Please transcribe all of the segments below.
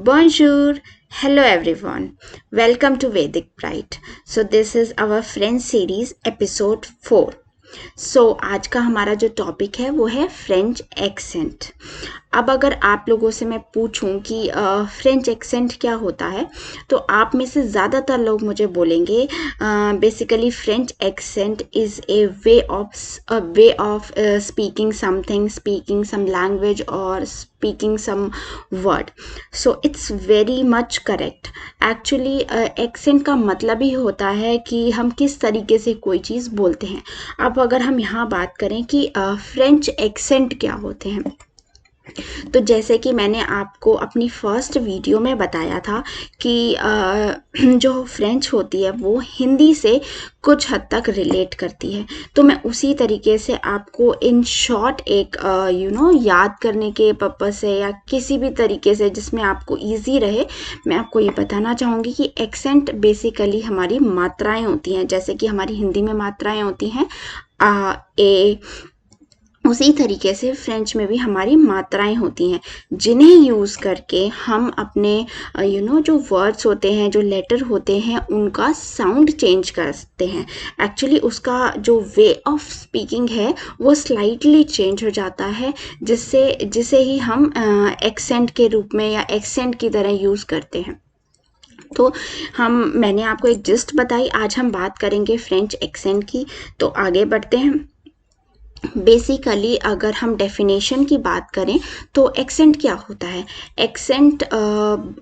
Bonjour, hello everyone. Welcome to Vedic Pride. So this is our French series episode 4. आज का हमारा जो topic है वो है फ्रेंच एक्सेंट। अब अगर आप लोगों से मैं पूछूं कि फ्रेंच एक्सेंट क्या होता है तो आप में से ज़्यादातर लोग मुझे बोलेंगे basically French accent is a way of speaking something, speaking some language और speaking some word. So it's very much correct. Actually accent का मतलब ही होता है कि हम किस तरीके से कोई चीज़ बोलते हैं। अब अगर हम यहाँ बात करें कि फ्रेंच एक्सेंट क्या होते हैं, तो जैसे कि मैंने आपको अपनी फर्स्ट वीडियो में बताया था कि जो फ्रेंच होती है वो हिंदी से कुछ हद तक रिलेट करती है। तो मैं उसी तरीके से आपको इन शॉर्ट एक याद करने के पर्पज से या किसी भी तरीके से जिसमें आपको इजी रहे, मैं आपको ये बताना चाहूँगी कि एक्सेंट बेसिकली हमारी मात्राएं होती हैं। जैसे कि हमारी हिंदी में मात्राएं होती हैं ए, उसी तरीके से फ्रेंच में भी हमारी मात्राएं होती हैं जिन्हें यूज़ करके हम अपने जो वर्ड्स होते हैं, जो लेटर होते हैं, उनका साउंड चेंज करते हैं। एक्चुअली उसका जो वे ऑफ स्पीकिंग है वो स्लाइटली चेंज हो जाता है, जिसे ही हम एक्सेंट के रूप में या एक्सेंट की तरह यूज़ करते हैं। तो मैंने आपको एक जिस्ट बताई, आज हम बात करेंगे फ्रेंच एक्सेंट की। तो आगे बढ़ते हैं। बेसिकली अगर हम डेफिनेशन की बात करें तो एक्सेंट क्या होता है। एक्सेंट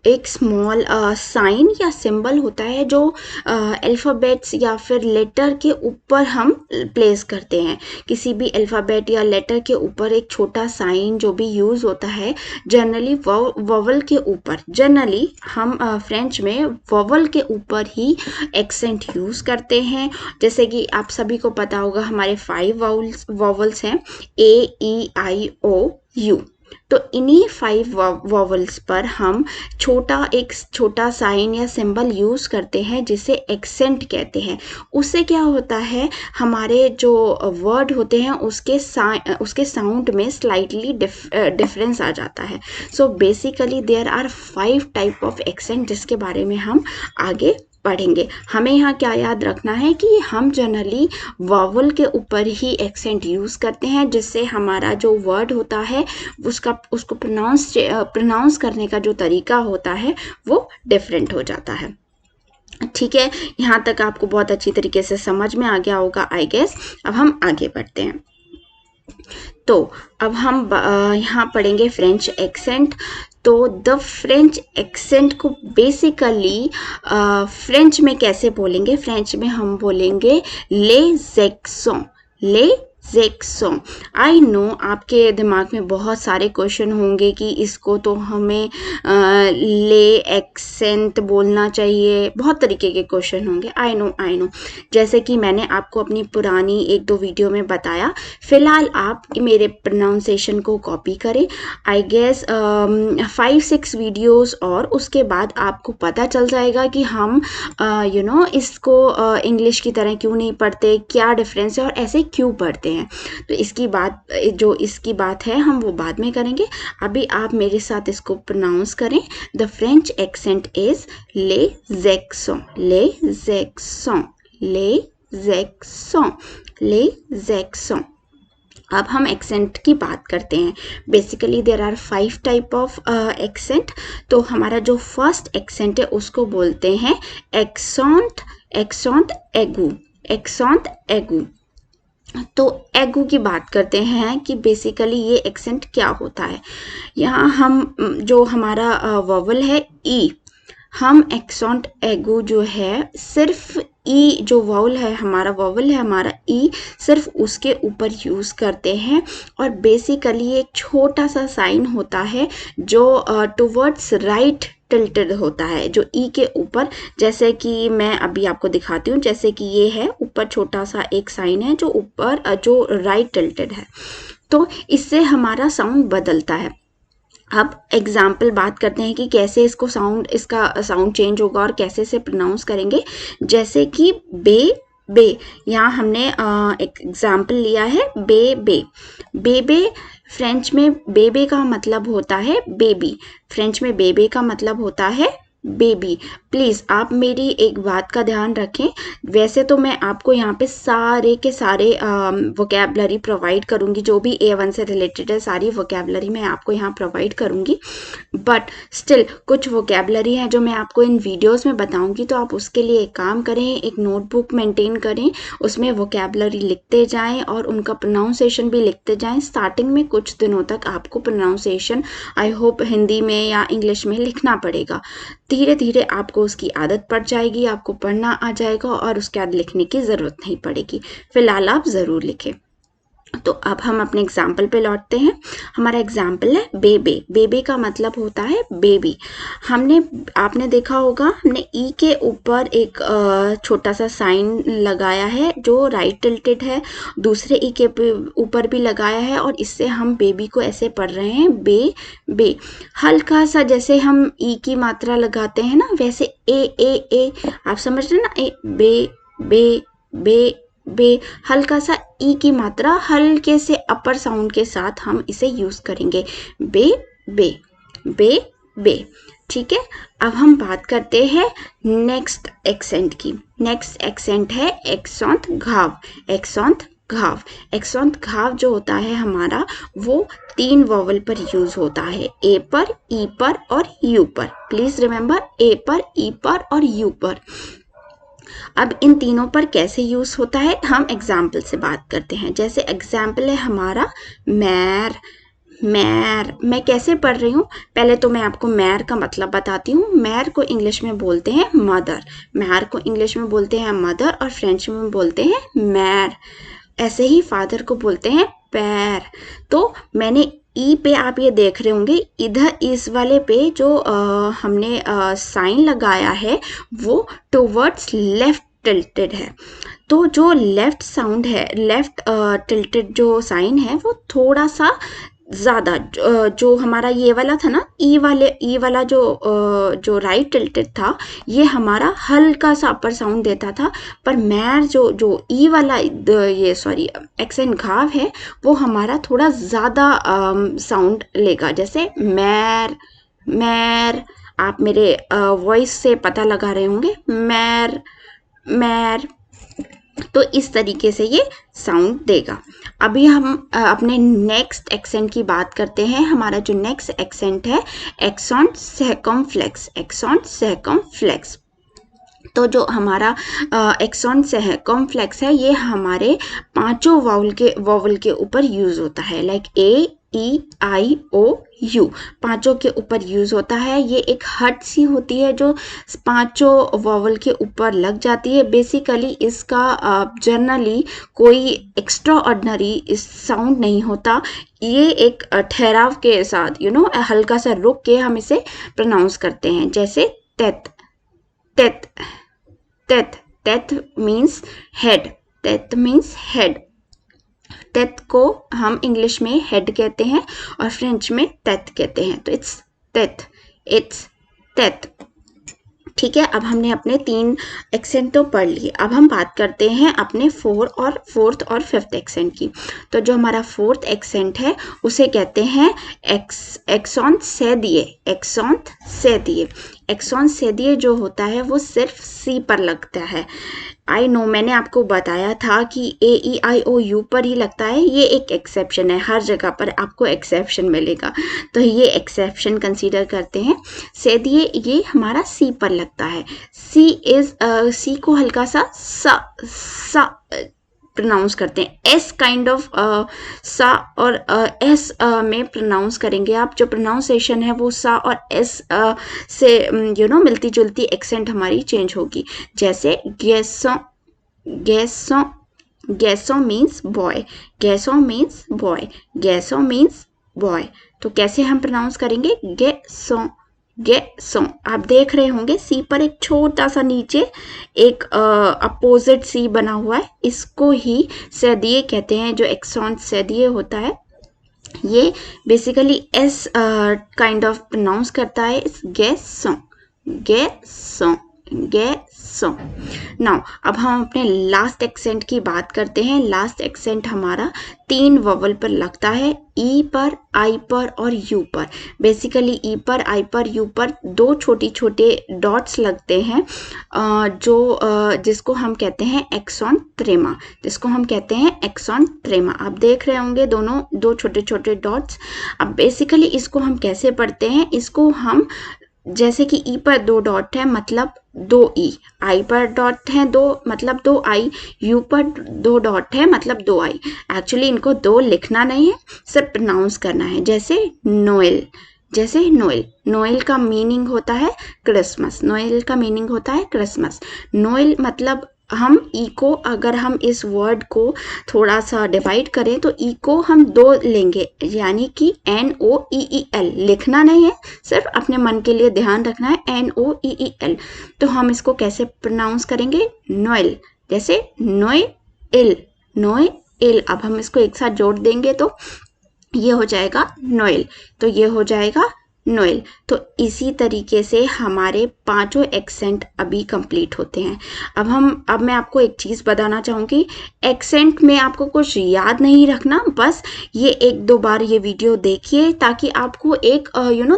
एक स्मॉल साइन या सिंबल होता है जो अल्फ़ाबेट्स या फिर लेटर के ऊपर हम प्लेस करते हैं। किसी भी अल्फ़ाबेट या लेटर के ऊपर एक छोटा साइन जो भी यूज़ होता है जनरली वोवल के ऊपर। जनरली हम फ्रेंच में वोवल के ऊपर ही एक्सेंट यूज़ करते हैं। जैसे कि आप सभी को पता होगा हमारे 5 वॉवल्स हैं AEIOU। तो इन्हीं 5 वॉवल्स पर हम एक छोटा साइन या सिंबल यूज़ करते हैं जिसे एक्सेंट कहते हैं। उससे क्या होता है, हमारे जो वर्ड होते हैं उसके साउंड में स्लाइटली डिफरेंस आ जाता है। So basically there are 5 type of accent जिसके बारे में हम आगे पढ़ेंगे। हमें यहाँ क्या याद रखना है कि हम जनरली वॉवल के ऊपर ही एक्सेंट यूज़ करते हैं, जिससे हमारा जो वर्ड होता है उसको प्रोनाउंस करने का जो तरीका होता है वो डिफरेंट हो जाता है। ठीक है, यहाँ तक आपको बहुत अच्छी तरीके से समझ में आ गया होगा आई गेस। अब हम आगे बढ़ते हैं। तो अब हम यहाँ पढ़ेंगे फ्रेंच एक्सेंट। तो द फ्रेंच एक्सेंट को बेसिकली फ्रेंच में कैसे बोलेंगे, फ्रेंच में हम बोलेंगे ले ज़ेक्सों। आई नो आपके दिमाग में बहुत सारे क्वेश्चन होंगे कि इसको तो हमें ले एक्सेंट बोलना चाहिए, बहुत तरीके के क्वेश्चन होंगे। आई नो जैसे कि मैंने आपको अपनी पुरानी 1-2 वीडियो में बताया। फिलहाल आप मेरे प्रोनाउंसिएशन को कॉपी करें। आई गेस 5-6 वीडियोस और उसके बाद आपको पता चल जाएगा कि हम इसको इंग्लिश की तरह क्यों नहीं पढ़ते, क्या डिफरेंस है और ऐसे क्यों पढ़ते हैं। तो इसकी बात है हम वो बाद में करेंगे। अभी आप मेरे साथ इसको प्रोनाउंस करें। द फ्रेंच एक्सेंट इज ले ज़ेक्सों, ले ज़ेक्सों, ले ज़ेक्सों, ले ज़ेक्सों। अब हम एक्सेंट की बात करते हैं। Basically there are 5 type of accent. तो हमारा जो फर्स्ट एक्सेंट है उसको बोलते हैं एक्सेंट एगू। तो एगू की बात करते हैं कि बेसिकली ये एक्सेंट क्या होता है। यहाँ हम जो हमारा वोवल है ई, हम एक्सेंट एगू जो है सिर्फ ई जो वोवल है हमारा ई, सिर्फ उसके ऊपर यूज़ करते हैं। और बेसिकली एक छोटा सा साइन होता है जो टुवर्ड्स राइट टिल्टेड होता है, जो ई के ऊपर। जैसे कि मैं अभी आपको दिखाती हूँ, जैसे कि ये है ऊपर छोटा सा एक साइन है जो ऊपर जो राइट टिल्टेड है। तो इससे हमारा साउंड बदलता है। अब एग्जाम्पल बात करते हैं कि कैसे इसका साउंड चेंज होगा और कैसे से प्रोनाउंस करेंगे। जैसे कि बे यहाँ हमने एक एग्जाम्पल लिया है बे। फ्रेंच में बेबे का मतलब होता है बेबी, फ्रेंच में बेबे का मतलब होता है बेबी। प्लीज़ आप मेरी एक बात का ध्यान रखें, वैसे तो मैं आपको यहाँ पे सारे के सारे वोकेबलरी प्रोवाइड करूँगी, जो भी A1 से रिलेटेड है सारी वोकेबलरी मैं आपको यहाँ प्रोवाइड करूँगी, बट स्टिल कुछ वोकेबलरी है जो मैं आपको इन वीडियोस में बताऊँगी, तो आप उसके लिए एक काम करें, एक नोटबुक मेंटेन करें, उसमें वोकेबलरी लिखते जाएं और उनका प्रोनाउंसिएशन भी लिखते जाएं। स्टार्टिंग में कुछ दिनों तक आपको प्रोनाउंसिएशन आई होप हिंदी में या इंग्लिश में लिखना पड़ेगा, धीरे धीरे आपको उसकी आदत पड़ जाएगी, आपको पढ़ना आ जाएगा और उसके बाद लिखने की ज़रूरत नहीं पड़ेगी। फिलहाल आप ज़रूर लिखें। तो अब हम अपने एग्जाम्पल पे लौटते हैं। हमारा एग्जाम्पल है बेबे। बेबे का मतलब होता है बेबी। आपने देखा होगा, हमने ई के ऊपर एक छोटा सा साइन लगाया है जो राइट टिल्टेड है, दूसरे ई के ऊपर भी लगाया है, और इससे हम बेबी को ऐसे पढ़ रहे हैं बे बे। हल्का सा जैसे हम ई की मात्रा लगाते हैं ना, वैसे ए आप समझ रहे ना, ए बे बे बे बे, हल्का सा ई की मात्रा हल्के से अपर साउंड के साथ हम इसे यूज करेंगे, बे बे बे बे। ठीक है, अब हम बात करते हैं नेक्स्ट एक्सेंट की। नेक्स्ट एक्सेंट है एक्सोंत घाव। एक्सोंत घाव, एक्सोंत घाव जो होता है हमारा, वो 3 वॉवल पर यूज होता है, ए पर, ई पर और यू पर। प्लीज रिमेंबर, ए पर, ई पर और यू पर। अब इन तीनों पर कैसे यूज होता है, हम एग्जाम्पल से बात करते हैं। जैसे एग्जाम्पल है हमारा मैर। मैर मैं कैसे पढ़ रही हूँ, पहले तो मैं आपको मैर का मतलब बताती हूँ। मैर को इंग्लिश में बोलते हैं मदर, मैर को इंग्लिश में बोलते हैं मदर और फ्रेंच में बोलते हैं मैर। ऐसे ही फादर को बोलते हैं पैर। तो मैंने ई पे आप ये देख रहे होंगे, इधर इस वाले पे जो हमने साइन लगाया है वो टुवर्ड्स लेफ्ट टिल्टेड है। तो जो लेफ्ट साउंड है, लेफ्ट टिल्टेड जो साइन है, वो थोड़ा सा ज़्यादा, जो हमारा ये वाला था ना, ई वाला जो राइट टिल्टेड था, ये हमारा हल्का सा अपर साउंड देता था। पर मैर जो ई वाला ये सॉरी एक्सेंट घाव है, वो हमारा थोड़ा ज़्यादा साउंड लेगा, जैसे मैर मैर। आप मेरे वॉइस से पता लगा रहे होंगे, मैर मैर। तो इस तरीके से ये साउंड देगा। अभी हम अपने नेक्स्ट एक्सेंट की बात करते हैं। हमारा जो नेक्स्ट एक्सेंट है एक्सोंट सर्कमफ्लेक्स। एक्सोंट सर्कमफ्लेक्स, तो जो हमारा एक्सोंट सर्कमफ्लेक्स है, ये हमारे 5 वॉवल के ऊपर यूज होता है, like a E I O you, 5 के ऊपर यूज होता है। ये एक हट सी होती है जो 5 वॉवल के ऊपर लग जाती है। बेसिकली इसका जनरली कोई एक्स्ट्रा ऑर्डिनरी साउंड नहीं होता, ये एक ठहराव के साथ हल्का सा रुक के हम इसे प्रोनाउंस करते हैं, जैसे तेत तेत तेत। तेत मीन्स हेड, तेत मीन्स हेड। तेत को हम इंग्लिश में हेड कहते हैं और फ्रेंच में तेत कहते हैं, तो इट्स तेत, इट्स तेत। ठीक है, अब हमने अपने 3 एक्सेंट तो पढ़ लिए। अब हम बात करते हैं अपने फोर्थ और फिफ्थ एक्सेंट की। तो जो हमारा फोर्थ एक्सेंट है उसे कहते हैं एक्सोंत सेदिए। एक्सोंत सेदिए, एक्सोंत सेदिए जो होता है वो सिर्फ सी पर लगता है। आई नो, मैंने आपको बताया था कि ए ई आई ओ यू पर ही लगता है, ये एक एक्सेप्शन है, हर जगह पर आपको एक्सेप्शन मिलेगा, तो ये एक्सेप्शन कंसीडर करते हैं। सेदिए ये हमारा सी पर लगता है। सी को हल्का सा प्रोनाउंस करते हैं, एस काइंड ऑफ सा और एस में प्रोनाउंस करेंगे आप। जो प्रोनाउंसिएशन है वो सा और एस से मिलती जुलती एक्सेंट हमारी चेंज होगी। जैसे गैसों, गैसों, गैसों मीन्स बॉय, गैसों मीन्स बॉय, गैसों मीन्स बॉय। तो कैसे हम प्रोनाउंस करेंगे, गैसों, गैसों। आप देख रहे होंगे सी पर एक छोटा सा नीचे एक अपोजिट सी बना हुआ है, इसको ही सेदिए कहते हैं। जो एक्सोंट सेदिए होता है ये basically S kind of pronouns करता है, इस गैसों, गैसों। गेसो। नाउ अब हम अपने लास्ट एक्सेंट की बात करते हैं। लास्ट एक्सेंट हमारा 3 वोवल पर लगता है, ई पर, आई पर और यू पर। बेसिकली ई पर, आई पर, यू पर 2 छोटे छोटे डॉट्स लगते हैं जिसको हम कहते हैं एक्सॉन ट्रेमा, जिसको हम कहते हैं एक्सॉन ट्रेमा। आप देख रहे होंगे दोनों 2 छोटे छोटे डॉट्स। अब बेसिकली इसको हम कैसे पढ़ते हैं, इसको हम जैसे कि ई पर 2 डॉट है मतलब 2 ई, आई पर डॉट है 2 मतलब 2 आई, यू पर 2 डॉट है मतलब 2 आई। एक्चुअली इनको 2 लिखना नहीं है, सिर्फ प्रोनाउंस करना है। जैसे नोएल, जैसे नोएल, नोएल का मीनिंग होता है क्रिसमस, नोएल का मीनिंग होता है क्रिसमस। नोएल मतलब हम ई को, अगर हम इस वर्ड को थोड़ा सा डिवाइड करें तो ई को हम 2 लेंगे, यानी कि NOEEL। लिखना नहीं है, सिर्फ अपने मन के लिए ध्यान रखना है, NOEEL। तो हम इसको कैसे प्रोनाउंस करेंगे, नोएल, जैसे नोएल, नोएल। अब हम इसको एक साथ जोड़ देंगे तो ये हो जाएगा नोएल, तो ये हो जाएगा नोएल। तो इसी तरीके से हमारे 5 एक्सेंट अभी कंप्लीट होते हैं। अब मैं आपको एक चीज़ बताना चाहूँगी, एक्सेंट में आपको कुछ याद नहीं रखना, बस ये 1-2 बार ये वीडियो देखिए ताकि आपको एक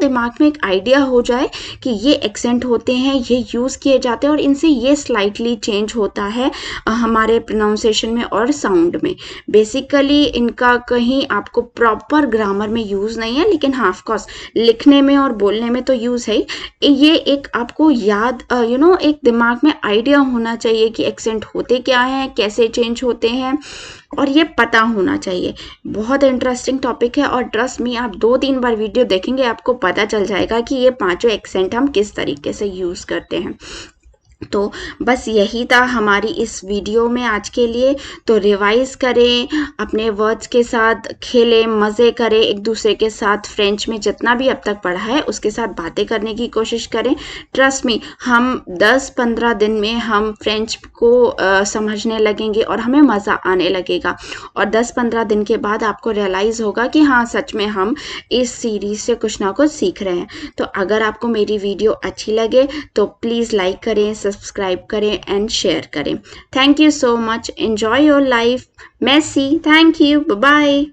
दिमाग में एक आइडिया हो जाए कि ये एक्सेंट होते हैं, ये यूज़ किए जाते हैं और इनसे ये स्लाइटली चेंज होता है हमारे प्रोनाउंसिएशन में और साउंड में। बेसिकली इनका कहीं आपको प्रॉपर ग्रामर में यूज़ नहीं है, लेकिन हाँ ऑफकोर्स लिखने में और बोलने में तो यूज है। ये एक आपको याद एक दिमाग में आइडिया होना चाहिए कि एक्सेंट होते क्या हैं, कैसे चेंज होते हैं, और ये पता होना चाहिए। बहुत इंटरेस्टिंग टॉपिक है और ट्रस्ट मी, आप 2-3 बार वीडियो देखेंगे आपको पता चल जाएगा कि ये 5 एक्सेंट हम किस तरीके से यूज करते हैं। तो बस यही था हमारी इस वीडियो में आज के लिए। तो रिवाइज करें, अपने वर्ड्स के साथ खेलें, मज़े करें, एक दूसरे के साथ फ्रेंच में जितना भी अब तक पढ़ा है उसके साथ बातें करने की कोशिश करें। ट्रस्ट मी, हम 10-15 दिन में हम फ्रेंच को समझने लगेंगे और हमें मज़ा आने लगेगा। और 10-15 दिन के बाद आपको रियलाइज़ होगा कि हाँ सच में हम इस सीरीज़ से कुछ ना कुछ सीख रहे हैं। तो अगर आपको मेरी वीडियो अच्छी लगे तो प्लीज़ लाइक करें, सब्सक्राइब करें एंड शेयर करें। Thank you so much. Enjoy your life. मेसी, थैंक यू, बाय बाय।